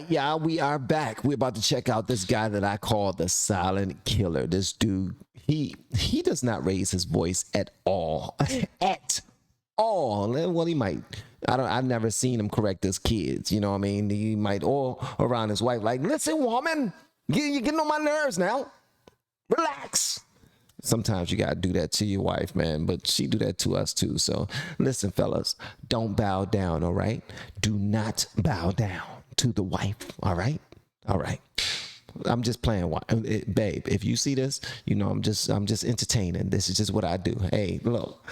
Yeah, we are back. We're about to check out this guy that I call the silent killer. This dude, he does not raise his voice at all. At all. Well, he might. I've never seen him correct his kids. You know what I mean? He might, or around his wife, like, listen, woman, you're getting on my nerves now. Relax. Sometimes you got to do that to your wife, man, but she do that to us too. So listen, fellas, don't bow down, all right? Do not bow down to the wife, all right? All right. I'm just playing, babe. If you see this, you know I'm just entertaining. This is just what I do. Hey, look,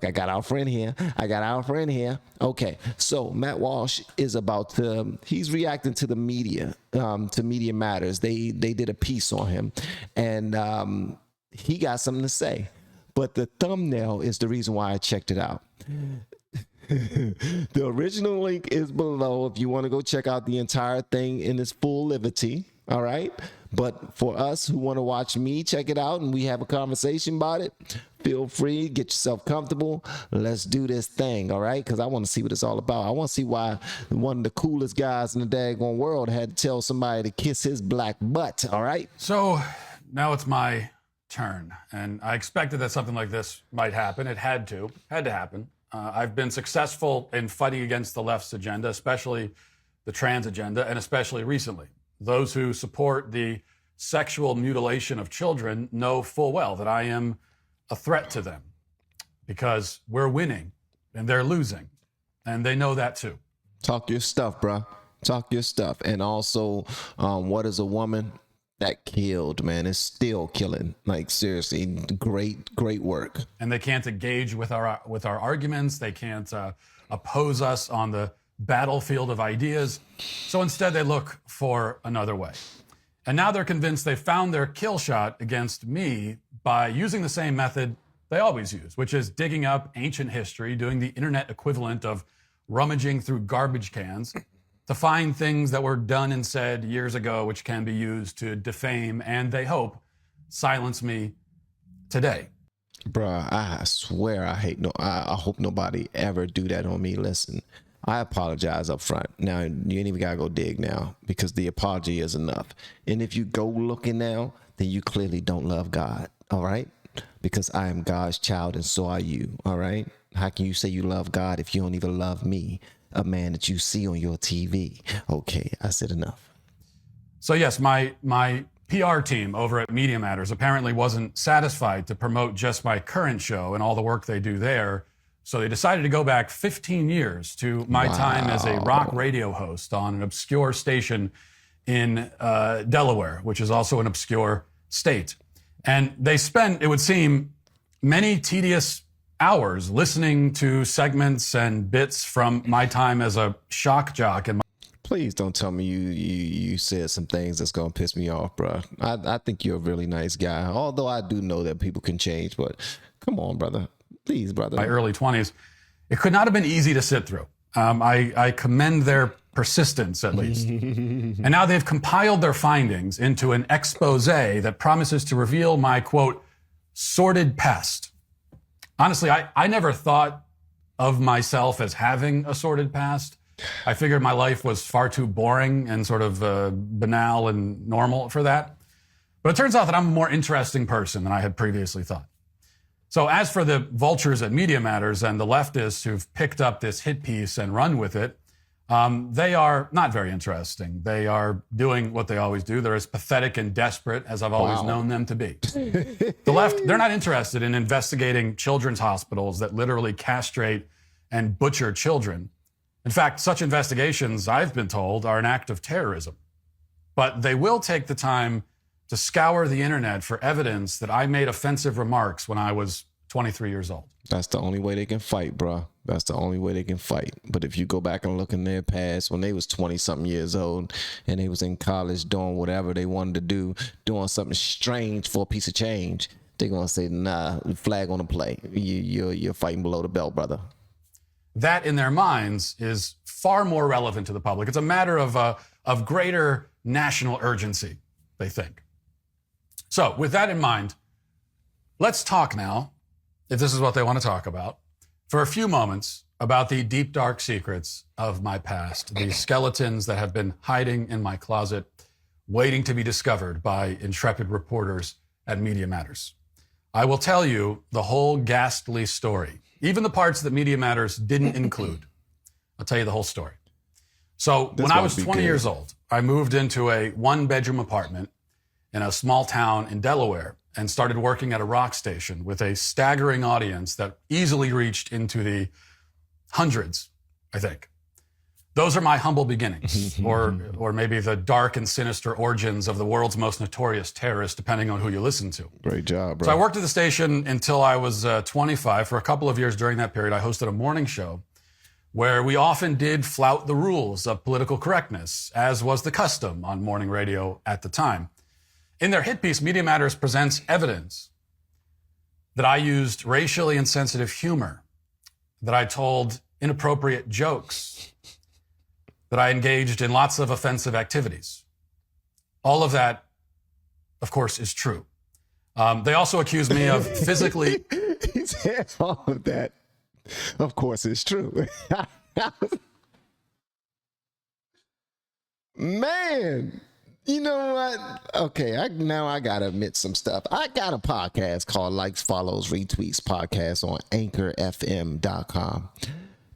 I got our friend here. Okay, so Matt Walsh is about to. He's reacting to the media, to Media Matters. They did a piece on him, and he got something to say. But the thumbnail is the reason why I checked it out. The original link is below if you want to go check out the entire thing in its full liberty. All right. But for us who want to watch me check it out and we have a conversation about it, feel free, get yourself comfortable. Let's do this thing. All right. Because I want to see what it's all about. I want to see why one of the coolest guys in the daggone world had to tell somebody to kiss his black butt. All right. So now it's my turn. And I expected that something like this might happen. It had to happen. I've been successful in fighting against the left's agenda, especially the trans agenda, and especially recently. Those who support the sexual mutilation of children know full well that I am a threat to them because we're winning and they're losing. And they know that too. Talk your stuff, bro. Talk your stuff. And also, what is a woman that killed, man, is still killing. Like, seriously, great work. And they can't engage with our arguments. They can't oppose us on the battlefield of ideas. So instead they look for another way. And now they're convinced they found their kill shot against me by using the same method they always use, which is digging up ancient history, doing the internet equivalent of rummaging through garbage cans to find things that were done and said years ago, which can be used to defame and, they hope, silence me today. Bruh, I swear I hope nobody ever do that on me. Listen, I apologize up front. Now, you ain't even got to go dig now because the apology is enough. And if you go looking now, then you clearly don't love God, all right? Because I am God's child and so are you, all right? How can you say you love God if you don't even love me, a man that you see on your TV? Okay, I said enough. So yes, my PR team over at Media Matters apparently wasn't satisfied to promote just my current show and all the work they do there. So they decided to go back 15 years to my time as a rock radio host on an obscure station in Delaware, which is also an obscure state. And they spent, it would seem, many tedious hours listening to segments and bits from my time as a shock jock. And please don't tell me you said some things that's going to piss me off, bro. I think you're a really nice guy, although I do know that people can change, but come on, brother. Please, brother. My early 20s, it could not have been easy to sit through. I commend their persistence, at least. And now they've compiled their findings into an expose that promises to reveal my, quote, sordid past. Honestly, I never thought of myself as having a sordid past. I figured my life was far too boring and sort of banal and normal for that. But it turns out that I'm a more interesting person than I had previously thought. So as for the vultures at Media Matters and the leftists who've picked up this hit piece and run with it, they are not very interesting. They are doing what they always do. They're as pathetic and desperate as I've always known them to be. The left, they're not interested in investigating children's hospitals that literally castrate and butcher children. In fact, such investigations, I've been told, are an act of terrorism. But they will take the time to scour the internet for evidence that I made offensive remarks when I was 23 years old. That's the only way they can fight, bro. That's the only way they can fight. But if you go back and look in their past, when they was 20-something years old and they was in college doing whatever they wanted to do, doing something strange for a piece of change, they're going to say, nah, flag on the play. You're fighting below the belt, brother. That, in their minds, is far more relevant to the public. It's a matter of greater national urgency, they think. So, with that in mind, let's talk now, if this is what they want to talk about, for a few moments about the deep, dark secrets of my past, the skeletons that have been hiding in my closet, waiting to be discovered by intrepid reporters at Media Matters. I will tell you the whole ghastly story, even the parts that Media Matters didn't include. I'll tell you the whole story. So when I was 20 years old, I moved into a one-bedroom apartment in a small town in Delaware and started working at a rock station with a staggering audience that easily reached into the hundreds, I think. Those are my humble beginnings, or maybe the dark and sinister origins of the world's most notorious terrorist, depending on who you listen to. Great job, bro. So I worked at the station until I was 25. For a couple of years during that period, I hosted a morning show where we often did flout the rules of political correctness, as was the custom on morning radio at the time. In their hit piece, Media Matters presents evidence that I used racially insensitive humor, that I told inappropriate jokes, that I engaged in lots of offensive activities. All of that, of course, is true. They also accused me of physically... He said all of that. Of course, it's true. Man, you know what? Okay, now I gotta admit some stuff. I got a podcast called Likes, Follows, Retweets podcast on anchorfm.com.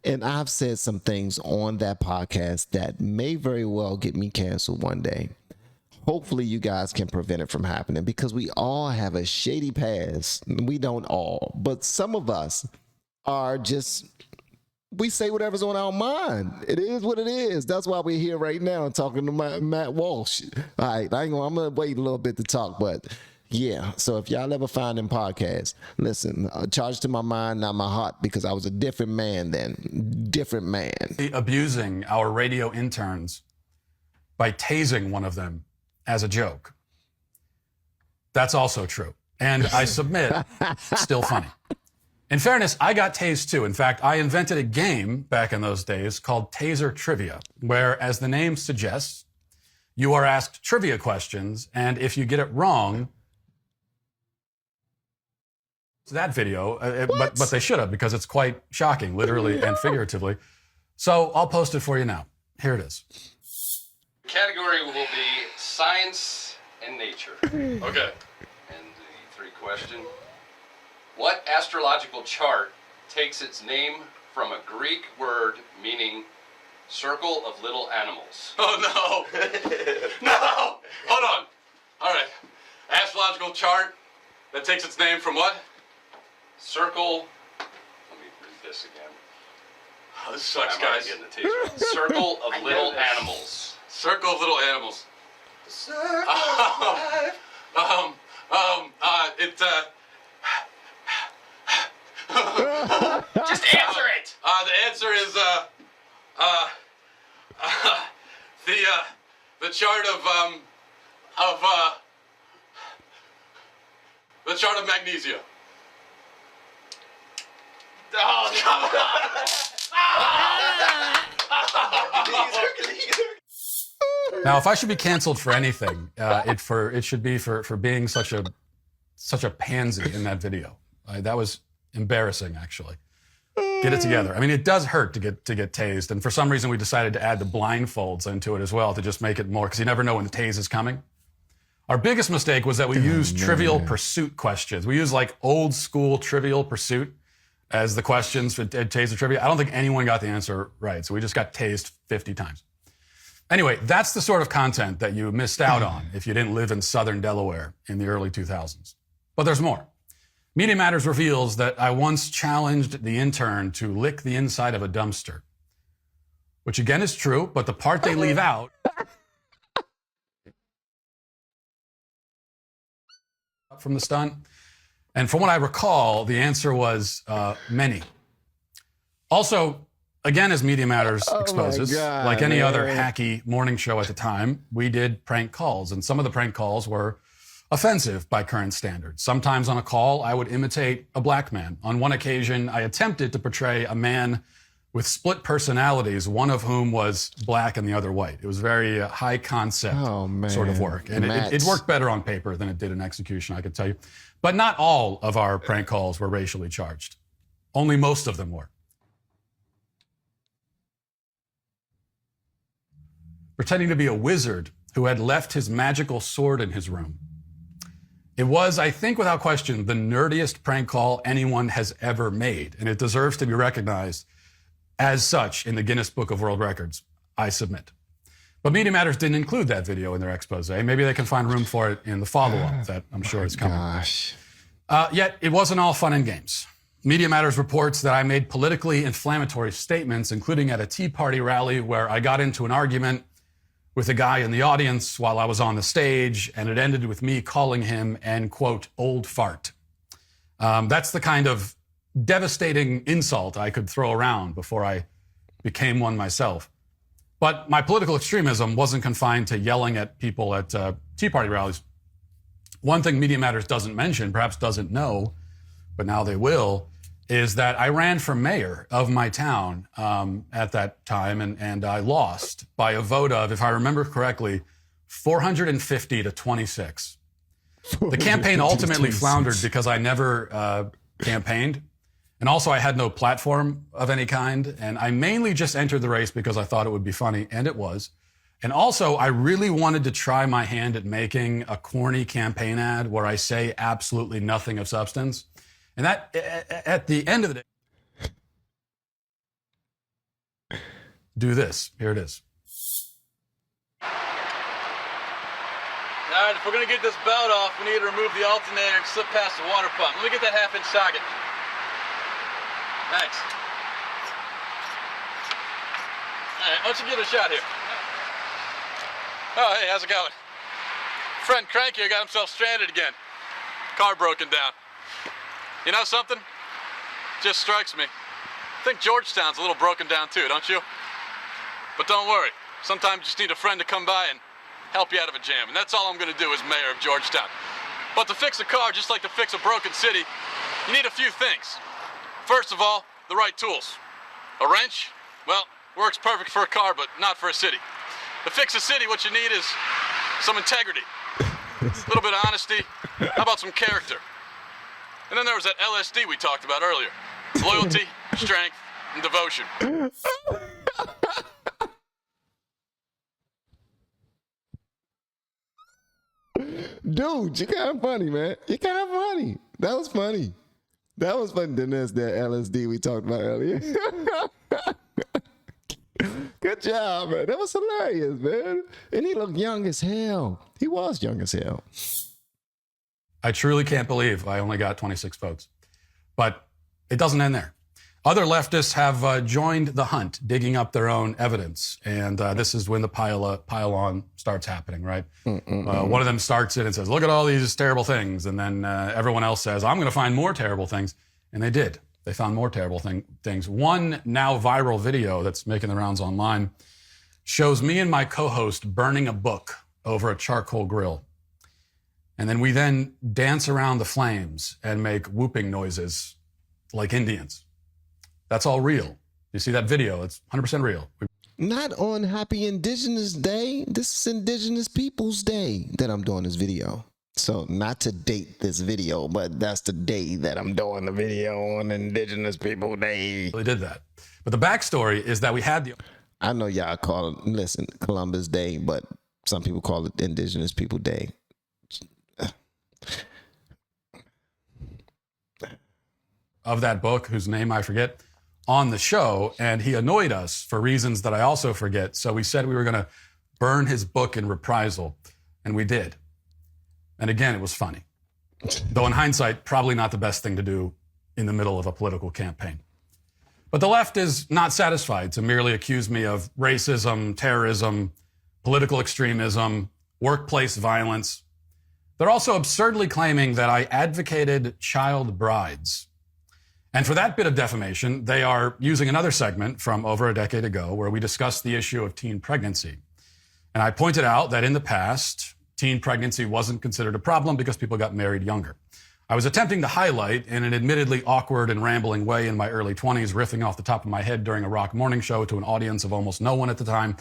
And I've said some things on that podcast that may very well get me canceled one day. Hopefully you guys can prevent it from happening, because we all have a shady past. We don't all, but some of us are just, we say whatever's on our mind. It is what it is. That's why we're here right now talking to Matt Walsh. All right, I'm going to wait a little bit to talk, but yeah. So if y'all ever find them podcasts, listen, charge to my mind, not my heart, because I was a different man then. Different man. Abusing our radio interns by tasing one of them as a joke. That's also true. And I submit, still funny. In fairness, I got tased too. In fact, I invented a game back in those days called Taser Trivia, where, as the name suggests, you are asked trivia questions, and if you get it wrong, it's that video, but they should have, because it's quite shocking, literally and figuratively. So I'll post it for you now. Here it is. The category will be science and nature. Okay. And the three question. What astrological chart takes its name from a Greek word meaning circle of little animals? Oh, no. No. Hold on. All right. Astrological chart that takes its name from what? Circle. Let me read this again. Oh, this sucks, guys. Circle of little animals. Circle of little animals. Circle of Just answer it. The answer is the chart of magnesia. Oh, come on. Now, if I should be canceled for anything, it should be for being such a pansy in that video. That was embarrassing, actually. Get it together. I mean, it does hurt to get tased, and for some reason we decided to add the blindfolds into it as well to just make it more, because you never know when the tase is coming. Our biggest mistake was that we used Trivial Pursuit questions. We used like old school Trivial Pursuit as the questions for Taser Trivia. I don't think anyone got the answer right, so we just got tased 50 times. Anyway, that's the sort of content that you missed out on if you didn't live in southern Delaware in the early 2000s. But there's more. Media Matters reveals that I once challenged the intern to lick the inside of a dumpster, which again is true, but the part they leave out from the stunt. And from what I recall, the answer was many. Also, again, as Media Matters exposes, like any other hacky morning show at the time, we did prank calls, and some of the prank calls were offensive by current standards. Sometimes on a call, I would imitate a black man. On one occasion, I attempted to portray a man with split personalities, one of whom was black and the other white. It was very high concept sort of work. And it worked better on paper than it did in execution, I could tell you. But not all of our prank calls were racially charged. Only most of them were. Pretending to be a wizard who had left his magical sword in his room. It was, I think without question, the nerdiest prank call anyone has ever made, and it deserves to be recognized as such in the Guinness Book of World Records, I submit. But Media Matters didn't include that video in their expose. Maybe they can find room for it in the follow-up that I'm sure is coming. Gosh. Yet it wasn't all fun and games. Media Matters reports that I made politically inflammatory statements, including at a Tea Party rally where I got into an argument with a guy in the audience while I was on the stage, and it ended with me calling him an, quote, old fart. That's the kind of devastating insult I could throw around before I became one myself. But my political extremism wasn't confined to yelling at people at Tea Party rallies. One thing Media Matters doesn't mention, perhaps doesn't know, but now they will, is that I ran for mayor of my town at that time, and I lost by a vote of, if I remember correctly, 450 to 26. The campaign ultimately floundered because I never campaigned, and also I had no platform of any kind, and I mainly just entered the race because I thought it would be funny, and it was. And also, I really wanted to try my hand at making a corny campaign ad where I say absolutely nothing of substance. And that, at the end of the day, do this. Here it is. All right, if we're going to get this belt off, we need to remove the alternator and slip past the water pump. Let me get that half-inch socket. Thanks. All right, why don't you give it a shot here? Oh, hey, how's it going? Friend Crank here got himself stranded again. Car broken down. You know something? Just strikes me. I think Georgetown's a little broken down too, don't you? But don't worry. Sometimes you just need a friend to come by and help you out of a jam. And that's all I'm going to do as mayor of Georgetown. But to fix a car, just like to fix a broken city, you need a few things. First of all, the right tools. A wrench? Well, works perfect for a car, but not for a city. To fix a city, what you need is some integrity. A little bit of honesty. How about some character? And then there was that LSD we talked about earlier. Loyalty, strength, and devotion. Dude, you're kind of funny, man. You're kind of funny. That was funny. That was funny. Then there's that LSD we talked about earlier. Good job, man. That was hilarious, man. And he looked young as hell. He was young as hell. I truly can't believe I only got 26 votes. But it doesn't end there. Other leftists have joined the hunt, digging up their own evidence. And this is when the pile-on starts happening, right? One of them starts it and says, look at all these terrible things. And then everyone else says, I'm going to find more terrible things. And they did. They found more terrible things. One now viral video that's making the rounds online shows me and my co-host burning a book over a charcoal grill. And then we dance around the flames and make whooping noises like Indians. That's all real. You see that video? It's 100% real. Not on Happy Indigenous Day. This is Indigenous Peoples Day that I'm doing this video. So not to date this video, but that's the day that I'm doing the video on Indigenous People Day. We did that. But the backstory is that we had the... I know y'all call it, listen, Columbus Day, but some people call it Indigenous People Day. Of that book, whose name I forget, on the show, and he annoyed us for reasons that I also forget. So we said we were going to burn his book in reprisal, and we did. And again, it was funny. Though in hindsight, probably not the best thing to do in the middle of a political campaign. But the left is not satisfied to merely accuse me of racism, terrorism, political extremism, workplace violence. They're also absurdly claiming that I advocated child brides. And for that bit of defamation, they are using another segment from over a decade ago where we discussed the issue of teen pregnancy. And I pointed out that in the past, teen pregnancy wasn't considered a problem because people got married younger. I was attempting to highlight, in an admittedly awkward and rambling way in my early 20s, riffing off the top of my head during a rock morning show to an audience of almost no one at the time,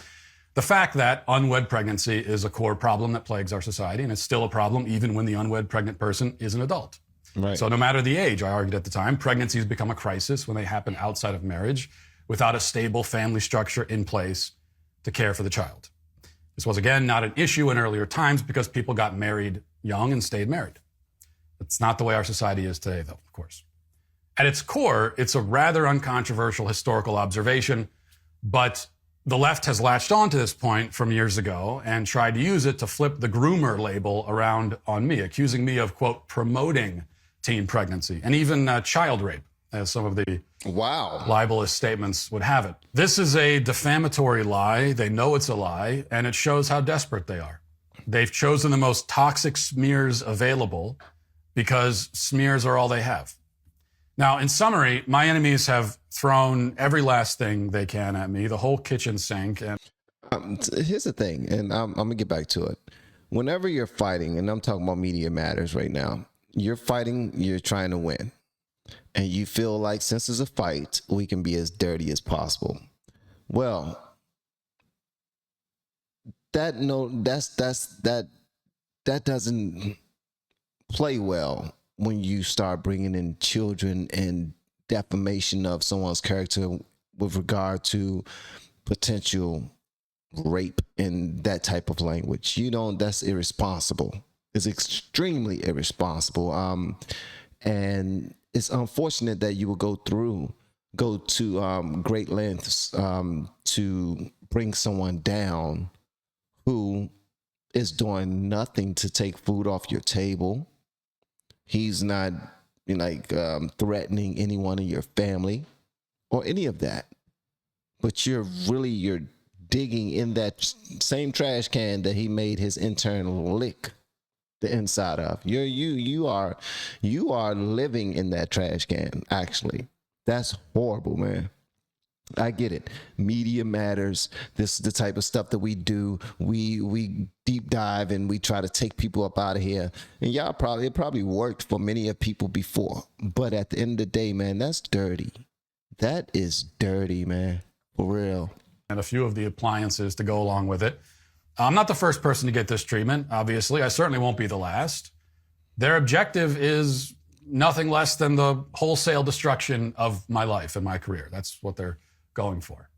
the fact that unwed pregnancy is a core problem that plagues our society, and it's still a problem even when the unwed pregnant person is an adult. Right. So no matter the age, I argued at the time, pregnancies become a crisis when they happen outside of marriage without a stable family structure in place to care for the child. This was, again, not an issue in earlier times because people got married young and stayed married. It's not the way our society is today, though, of course. At its core, it's a rather uncontroversial historical observation, but the left has latched on to this point from years ago and tried to use it to flip the groomer label around on me, accusing me of, quote, promoting teen pregnancy and even child rape, as some of the libelous statements would have it. This is a defamatory lie. They know it's a lie, and it shows how desperate they are. They've chosen the most toxic smears available because smears are all they have. Now, in summary, my enemies have thrown every last thing they can at me, the whole kitchen sink. And here's the thing, and I'm going to get back to it. Whenever you're fighting, and I'm talking about Media Matters right now, you're fighting, you're trying to win. And you feel like since it's a fight, we can be as dirty as possible. Well, that doesn't play well when you start bringing in children and defamation of someone's character with regard to potential rape and that type of language. That's irresponsible. It's extremely irresponsible. And it's unfortunate that you will go to great lengths to bring someone down who is doing nothing to take food off your table. He's not threatening anyone in your family or any of that. But you're digging in that same trash can that he made his intern lick the inside of. You are living in that trash can, actually. That's horrible, man. I get it. Media matters. This is the type of stuff that we do. We deep dive and we try to take people up out of here. And it probably worked for many of people before. But at the end of the day, man, that's dirty. That is dirty, man. For real. And a few of the appliances to go along with it. I'm not the first person to get this treatment, obviously. I certainly won't be the last. Their objective is nothing less than the wholesale destruction of my life and my career. That's what they're going for.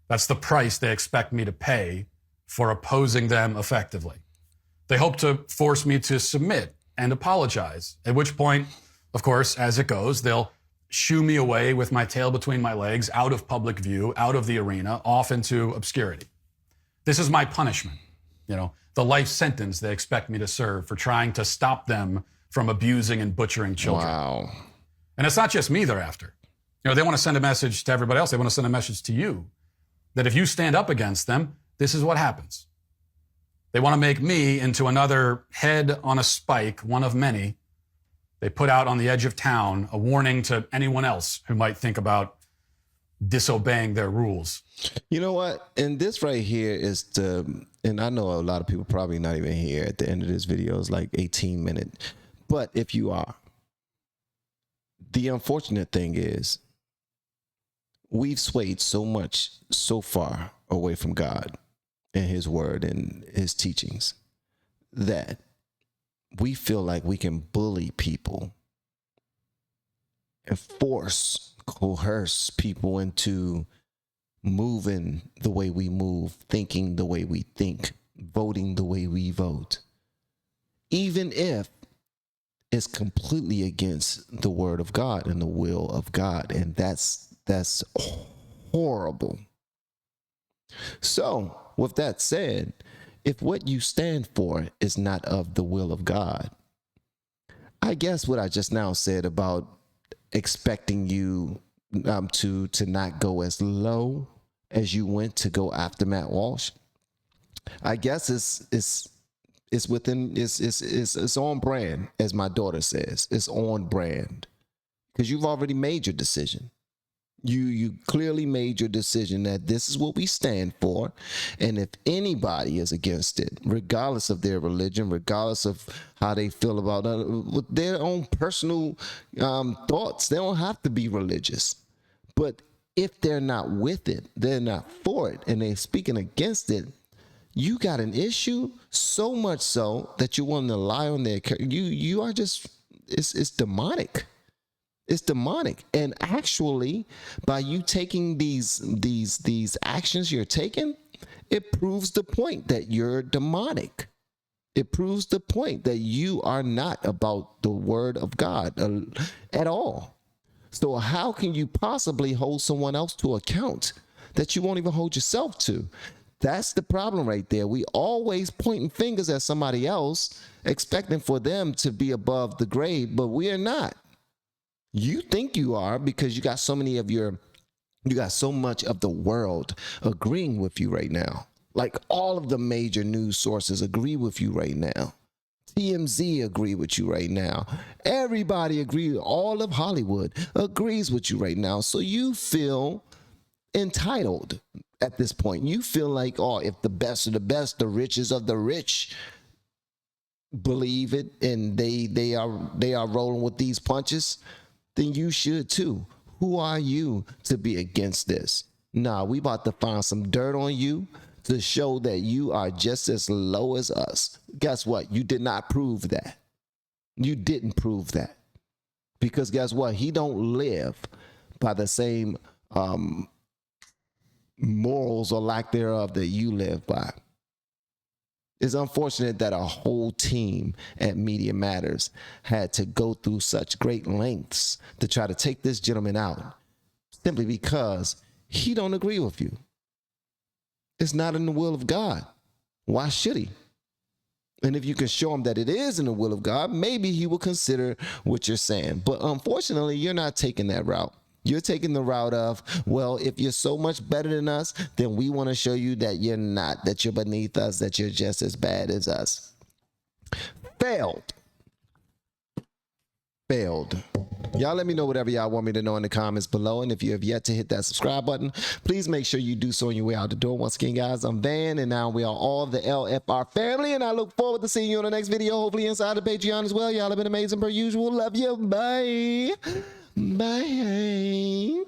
That's the price they expect me to pay for opposing them effectively. They hope to force me to submit and apologize, at which point, of course, as it goes, they'll shoo me away with my tail between my legs, out of public view, out of the arena, off into obscurity. This is my punishment, the life sentence they expect me to serve for trying to stop them from abusing and butchering children. Wow. And it's not just me they're after. They want to send a message to everybody else. They want to send a message to you that if you stand up against them, this is what happens. They want to make me into another head on a spike, one of many. They put out on the edge of town a warning to anyone else who might think about disobeying their rules. You know what? And this right here is and I know a lot of people probably not even here at the end of this video. It's like 18 minutes. But if you are, the unfortunate thing is we've swayed so much so far away from God and his word and his teachings that we feel like we can bully people and coerce people into moving the way we move, thinking the way we think, voting the way we vote, even if it's completely against the word of God and the will of God. And that's horrible. So with that said, if what you stand for is not of the will of God, I guess what I just now said about expecting you to not go as low as you went to go after Matt Walsh, I guess it's on brand, as my daughter says. It's on brand because you've already made your decision. You clearly made your decision that this is what we stand for. And if anybody is against it, regardless of their religion, regardless of how they feel about it, with their own personal thoughts, they don't have to be religious. But if they're not with it, they're not for it, and they're speaking against it, you got an issue so much so that you want to lie on their, you are just, it's demonic. It's demonic. And actually, by you taking these actions you're taking, it proves the point that you're demonic. It proves the point that you are not about the word of God at all. So how can you possibly hold someone else to account that you won't even hold yourself to? That's the problem right there. We always pointing fingers at somebody else, expecting for them to be above the grade, but we are not. You think you are because you got so much of the world agreeing with you right now. Like all of the major news sources agree with you right now. TMZ agree with you right now. Everybody agree. All of Hollywood agrees with you right now. So you feel entitled at this point. You feel like, oh, if the best of the best, the richest of the rich believe it and they are rolling with these punches, then you should too. Who are you to be against this? Nah, we about to find some dirt on you to show that you are just as low as us. Guess what? You did not prove that. You didn't prove that. Because guess what? He don't live by the same morals or lack thereof that you live by. It's unfortunate that a whole team at Media Matters had to go through such great lengths to try to take this gentleman out simply because he don't agree with you. It's not in the will of God. Why should he? And if you can show him that it is in the will of God, maybe he will consider what you're saying. But unfortunately, you're not taking that route. You're taking the route of, well, if you're so much better than us, then we want to show you that you're not, that you're beneath us, that you're just as bad as us. Failed. Y'all let me know whatever y'all want me to know in the comments below. And if you have yet to hit that subscribe button, please make sure you do so on your way out the door. Once again, guys, I'm Van, and now we are all the LFR family. And I look forward to seeing you on the next video, hopefully inside the Patreon as well. Y'all have been amazing per usual. Love you. Bye. Bye.